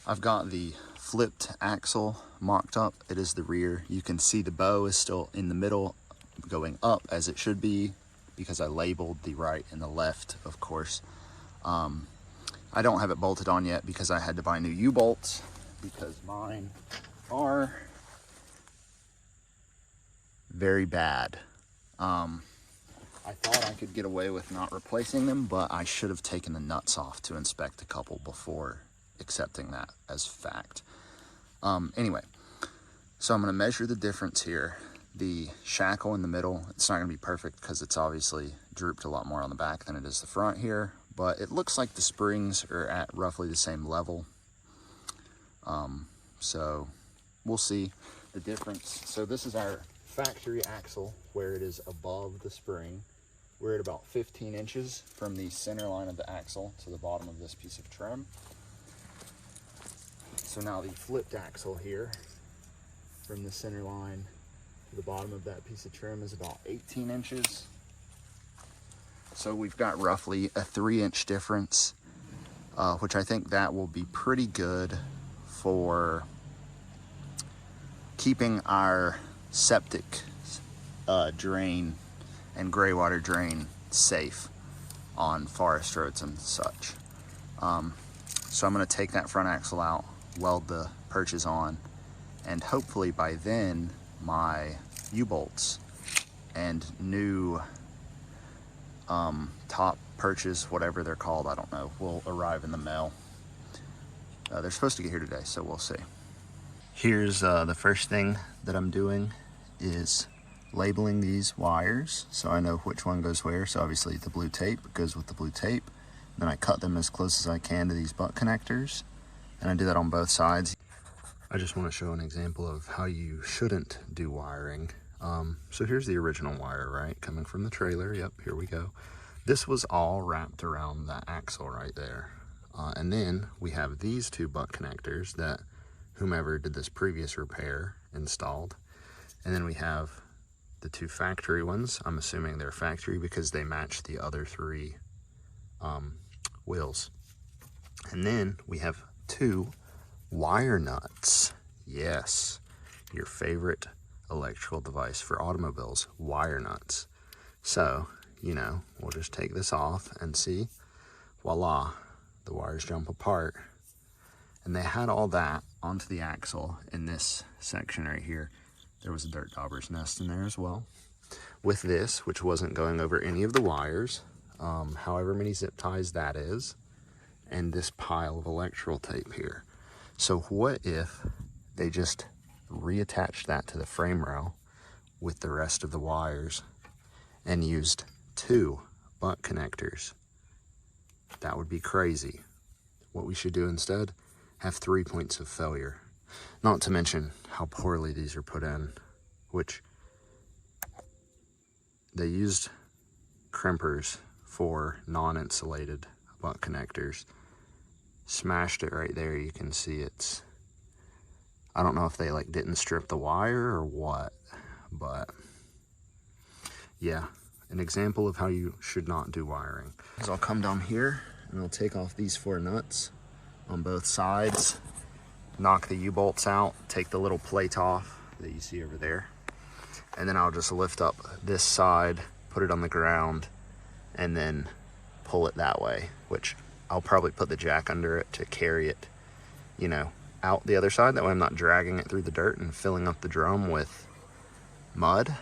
I've got the flipped axle mocked up. It is the rear. You can see the bow is still in the middle, going up as it should be, because I labeled the right and the left, of course. I don't have it bolted on yet because I had to buy new U-bolts because mine are very bad. I thought I could get away with not replacing them, but I should have taken the nuts off to inspect a couple before accepting that as fact. Anyway, so I'm going to measure the difference here. The shackle in the middle, it's not going to be perfect because it's obviously drooped a lot more on the back than it is the front here, but it looks like the springs are at roughly the same level. So we'll see the difference. So this is our factory axle where it is above the spring. We're at about 15 inches from the center line of the axle to the bottom of this piece of trim. So now the flipped axle here, from the center line to the bottom of that piece of trim, is about 18 inches. So we've got roughly a 3-inch difference, which I think that will be pretty good for keeping our septic drain and gray water drain safe on forest roads and such. So I'm going to take that front axle out, weld the perches on, and hopefully by then my U-bolts and new top perches, whatever they're called, I don't know, will arrive in the mail. They're supposed to get here today, so we'll see. Here's the first thing that I'm doing is labeling these wires so I know which one goes where. So obviously the blue tape goes with the blue tape. Then I cut them as close as I can to these butt connectors, and I do that on both sides. I just want to show an example of how you shouldn't do wiring. So here's the original wire, right? Coming from the trailer. Yep, here we go. This was all wrapped around that axle right there. And then we have these two butt connectors that whomever did this previous repair installed. And then we have the two factory ones. I'm assuming they're factory because they match the other three wheels. And then we have two wire nuts. Yes, your favorite electrical device for automobiles, wire nuts. So, you know, we'll just take this off and see, voila, the wires jump apart. And they had all that onto the axle in this section right here. There was a dirt dauber's nest in there as well. With this, which wasn't going over any of the wires, however many zip ties that is, and this pile of electrical tape here. So what if they just reattached that to the frame rail with the rest of the wires and used two butt connectors? That would be crazy. What we should do instead, have 3 points of failure. Not to mention how poorly these are put in, which they used crimpers for non-insulated butt connectors. Smashed it right there. You can see it's, I don't know if they like didn't strip the wire or what, but yeah, an example of how you should not do wiring. So I'll come down here and I'll take off these 4 nuts on both sides, knock the U-bolts out, take the little plate off that you see over there, and then I'll just lift up this side, put it on the ground, and then pull it that way, which I'll probably put the jack under it to carry it, you know, out the other side. That way I'm not dragging it through the dirt and filling up the drum with mud.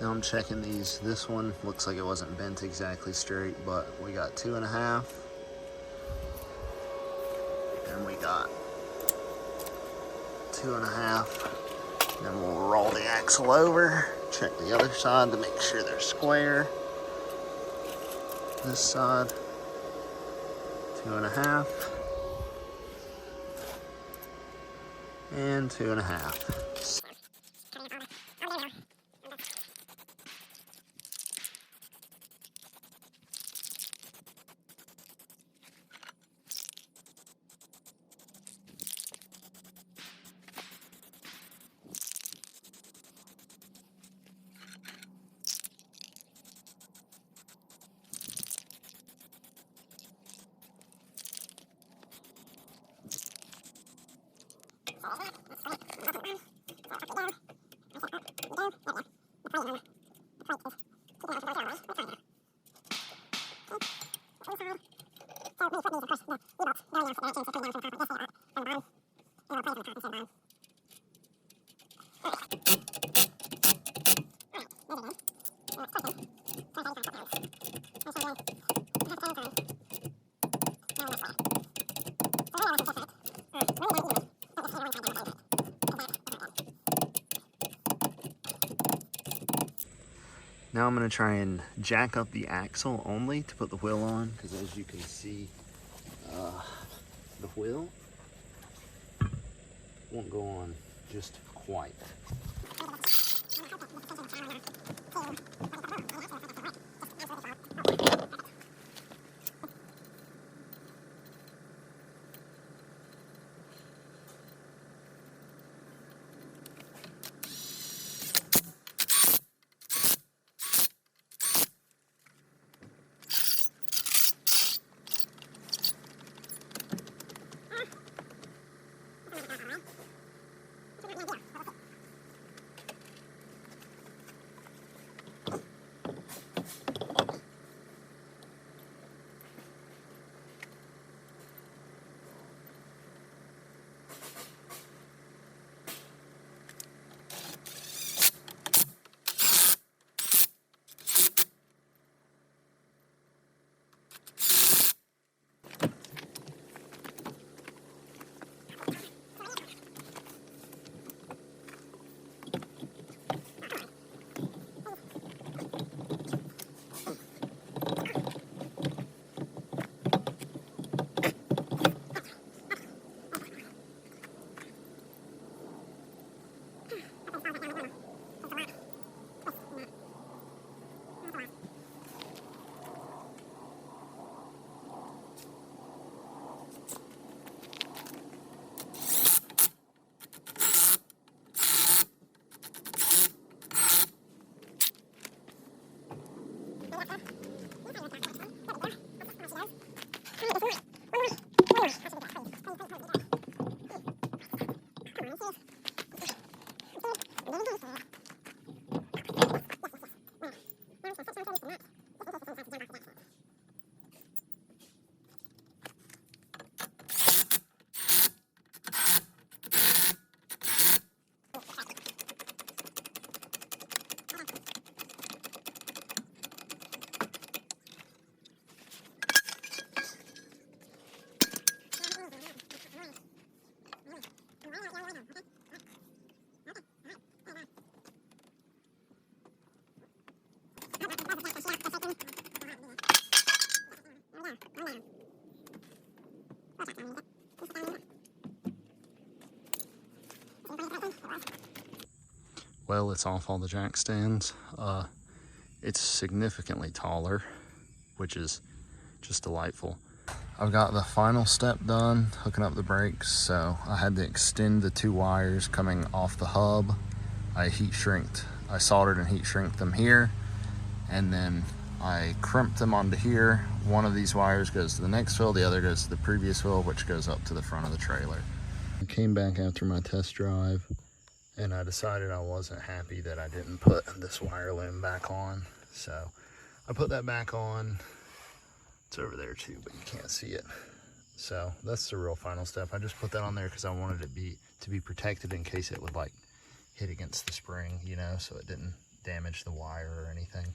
Now I'm checking these. This one looks like it wasn't bent exactly straight, but we got 2.5. And we got 2.5. Then we'll roll the axle over, check the other side to make sure they're square. This side, 2.5. And 2.5. Now I'm going to try and jack up the axle only to put the wheel on, because as you can see, the wheel won't go on just quite. Well, it's off all the jack stands. It's significantly taller, which is just delightful. I've got the final step done, hooking up the brakes, so I had to extend the 2 wires coming off the hub. I soldered and heat shrinked them here, and then I crimped them onto here. One of these wires goes to the next wheel, the other goes to the previous wheel, which goes up to the front of the trailer. I came back after my test drive, and I decided I wasn't happy that I didn't put this wire loom back on. So I put that back on. It's over there too, but you can't see it. So that's the real final step. I just put that on there because I wanted it to be protected in case it would like hit against the spring, you know, so it didn't damage the wire or anything.